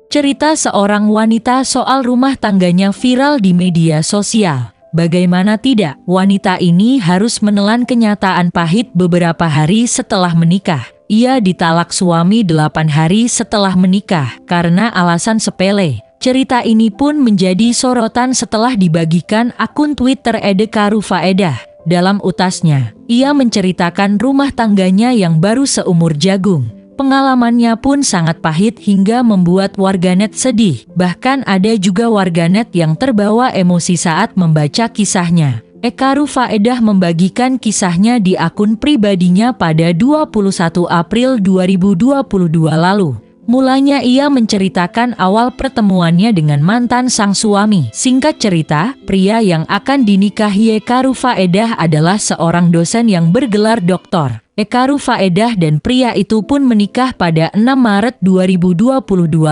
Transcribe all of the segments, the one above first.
Cerita seorang wanita soal rumah tangganya viral di media sosial. Bagaimana tidak, wanita ini harus menelan kenyataan pahit beberapa hari setelah menikah. Ia ditalak suami 8 hari setelah menikah karena alasan sepele. Cerita ini pun menjadi sorotan setelah dibagikan akun Twitter @karufaedah. Dalam utasnya, ia menceritakan rumah tangganya yang baru seumur jagung. Pengalamannya pun sangat pahit hingga membuat warganet sedih. Bahkan ada juga warganet yang terbawa emosi saat membaca kisahnya. Karufaedah membagikan kisahnya di akun pribadinya pada 21 April 2022 lalu. Mulanya ia menceritakan awal pertemuannya dengan mantan sang suami. Singkat cerita, pria yang akan dinikahi Karufaedah adalah seorang dosen yang bergelar doktor. Karufaedah dan pria itu pun menikah pada 6 Maret 2022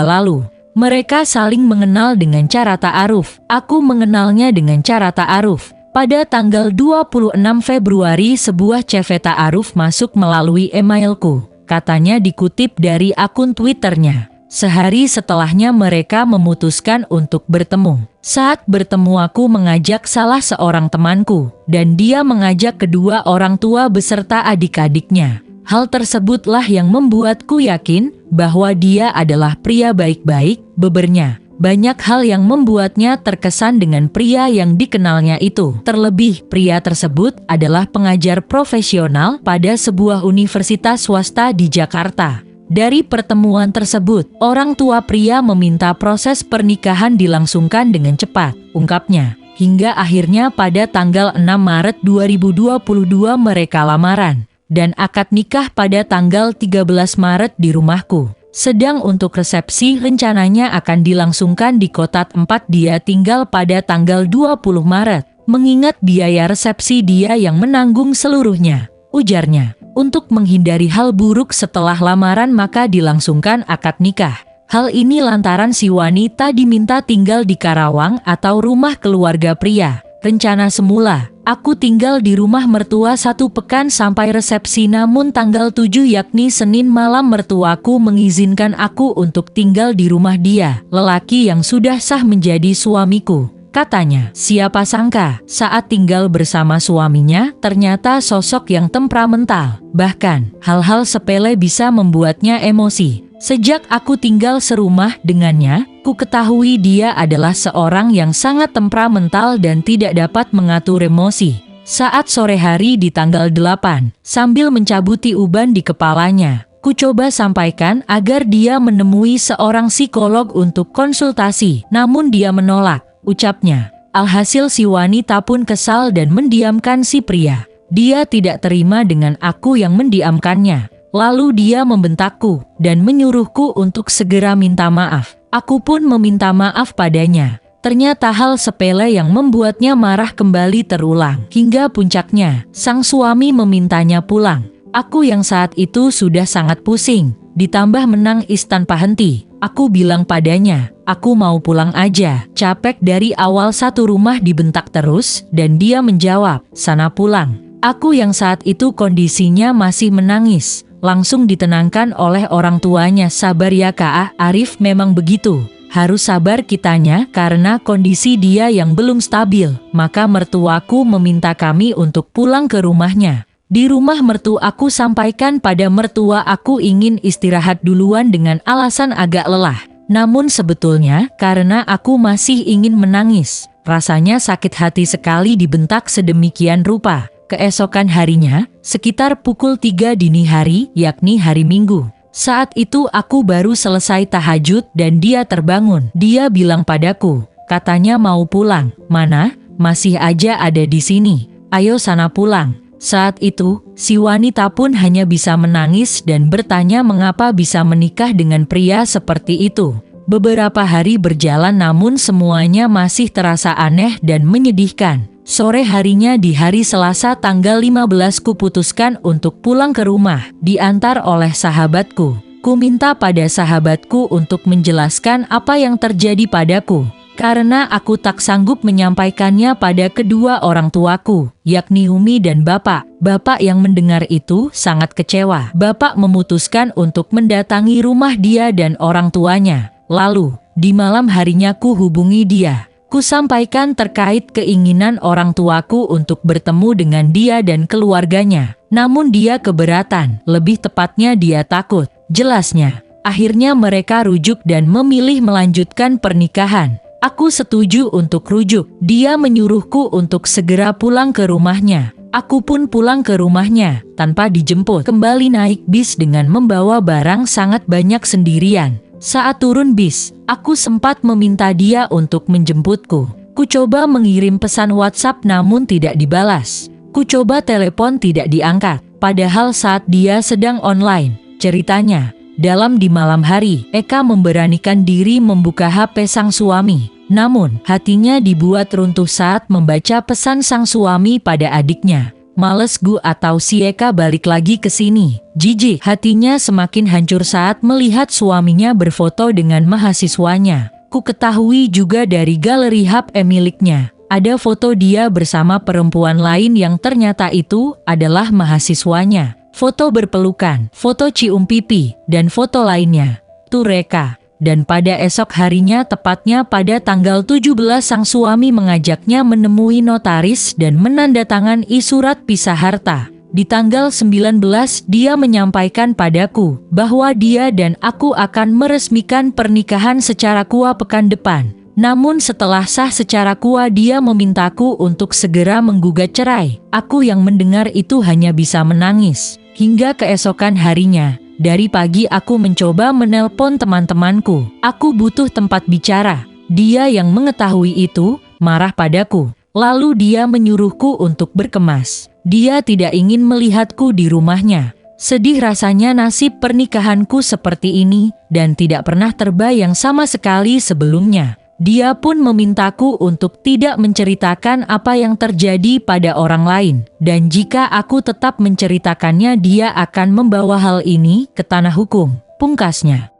lalu. Mereka saling mengenal dengan cara ta'aruf. Aku mengenalnya dengan cara ta'aruf. Pada tanggal 26 Februari sebuah CV ta'aruf masuk melalui emailku. Katanya dikutip dari akun Twitternya. Sehari setelahnya mereka memutuskan untuk bertemu. Saat bertemu aku mengajak salah seorang temanku, dan dia mengajak kedua orang tua beserta adik-adiknya. Hal tersebutlah yang membuatku yakin bahwa dia adalah pria baik-baik, bebernya. Banyak hal yang membuatnya terkesan dengan pria yang dikenalnya itu. Terlebih, pria tersebut adalah pengajar profesional pada sebuah universitas swasta di Jakarta. Dari pertemuan tersebut, orang tua pria meminta proses pernikahan dilangsungkan dengan cepat, ungkapnya. Hingga akhirnya pada tanggal 6 Maret 2022 mereka lamaran, dan akad nikah pada tanggal 13 Maret di rumahku. Sedang untuk resepsi rencananya akan dilangsungkan di kota tempat dia tinggal pada tanggal 20 Maret. Mengingat biaya resepsi dia yang menanggung seluruhnya, ujarnya. Untuk menghindari hal buruk setelah lamaran maka dilangsungkan akad nikah. Hal ini lantaran si wanita diminta tinggal di Karawang atau rumah keluarga pria. Rencana semula, aku tinggal di rumah mertua 1 pekan sampai resepsi, namun tanggal 7 yakni Senin malam mertuaku mengizinkan aku untuk tinggal di rumah dia, lelaki yang sudah sah menjadi suamiku. Katanya, siapa sangka saat tinggal bersama suaminya ternyata sosok yang temperamental. Bahkan, hal-hal sepele bisa membuatnya emosi. Sejak aku tinggal serumah dengannya, ku ketahui dia adalah seorang yang sangat temperamental dan tidak dapat mengatur emosi. Saat sore hari di tanggal 8, sambil mencabuti uban di kepalanya, ku coba sampaikan agar dia menemui seorang psikolog untuk konsultasi, namun dia menolak, ucapnya. Alhasil si wanita pun kesal dan mendiamkan si pria. Dia tidak terima dengan aku yang mendiamkannya. Lalu dia membentakku dan menyuruhku untuk segera minta maaf. Aku pun meminta maaf padanya. Ternyata hal sepele yang membuatnya marah kembali terulang. Hingga puncaknya, sang suami memintanya pulang. Aku yang saat itu sudah sangat pusing, ditambah menangis tanpa henti. Aku bilang padanya, aku mau pulang aja. Capek dari awal satu rumah dibentak terus, dan dia menjawab, sana pulang. Aku yang saat itu kondisinya masih menangis. Langsung ditenangkan oleh orang tuanya. Sabar ya Kak Arif, memang begitu. Harus sabar kitanya karena kondisi dia yang belum stabil. Maka mertuaku meminta kami untuk pulang ke rumahnya. Di rumah mertuaku sampaikan pada mertua aku ingin istirahat duluan dengan alasan agak lelah. Namun sebetulnya karena aku masih ingin menangis. Rasanya sakit hati sekali dibentak sedemikian rupa. Keesokan harinya, sekitar pukul 3 dini hari, yakni hari Minggu. Saat itu aku baru selesai tahajud dan dia terbangun. Dia bilang padaku, katanya mau pulang. Mana? Masih aja ada di sini. Ayo sana pulang. Saat itu, si wanita pun hanya bisa menangis dan bertanya mengapa bisa menikah dengan pria seperti itu. Beberapa hari berjalan namun semuanya masih terasa aneh dan menyedihkan. Sore harinya di hari Selasa tanggal 15 kuputuskan untuk pulang ke rumah, diantar oleh sahabatku. Ku minta pada sahabatku untuk menjelaskan apa yang terjadi padaku. Karena aku tak sanggup menyampaikannya pada kedua orang tuaku, yakni Umi dan Bapak. Bapak yang mendengar itu sangat kecewa. Bapak memutuskan untuk mendatangi rumah dia dan orang tuanya. Lalu, di malam harinya ku hubungi dia. Ku sampaikan terkait keinginan orang tuaku untuk bertemu dengan dia dan keluarganya. Namun dia keberatan, lebih tepatnya dia takut. Jelasnya, akhirnya mereka rujuk dan memilih melanjutkan pernikahan. Aku setuju untuk rujuk. Dia menyuruhku untuk segera pulang ke rumahnya. Aku pun pulang ke rumahnya, tanpa dijemput. Kembali naik bis dengan membawa barang sangat banyak sendirian. Saat turun bis, aku sempat meminta dia untuk menjemputku. Ku coba mengirim pesan WhatsApp namun tidak dibalas. Ku coba telepon tidak diangkat, padahal saat dia sedang online. Ceritanya, di malam hari, Eka memberanikan diri membuka HP sang suami. Namun, hatinya dibuat runtuh saat membaca pesan sang suami pada adiknya. Males gu atau si Eka balik lagi ke sini. Jijik, hatinya semakin hancur saat melihat suaminya berfoto dengan mahasiswanya. Ku ketahui juga dari galeri HP miliknya. Ada foto dia bersama perempuan lain yang ternyata itu adalah mahasiswanya. Foto berpelukan, foto cium pipi, dan foto lainnya. Tuh Eka. Dan pada esok harinya tepatnya pada tanggal 17 sang suami mengajaknya menemui notaris dan menandatangani surat pisah harta. Di tanggal 19 dia menyampaikan padaku bahwa dia dan aku akan meresmikan pernikahan secara kua pekan depan. Namun setelah sah secara kua dia memintaku untuk segera menggugat cerai. Aku yang mendengar itu hanya bisa menangis. Hingga keesokan harinya, dari pagi aku mencoba menelpon teman-temanku. Aku butuh tempat bicara. Dia yang mengetahui itu, marah padaku. Lalu dia menyuruhku untuk berkemas. Dia tidak ingin melihatku di rumahnya. Sedih rasanya nasib pernikahanku seperti ini, dan tidak pernah terbayang sama sekali sebelumnya. Dia pun memintaku untuk tidak menceritakan apa yang terjadi pada orang lain. Dan jika aku tetap menceritakannya dia akan membawa hal ini ke tanah hukum, pungkasnya.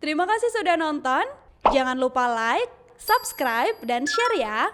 Terima kasih sudah nonton. Jangan lupa like, subscribe, dan share ya.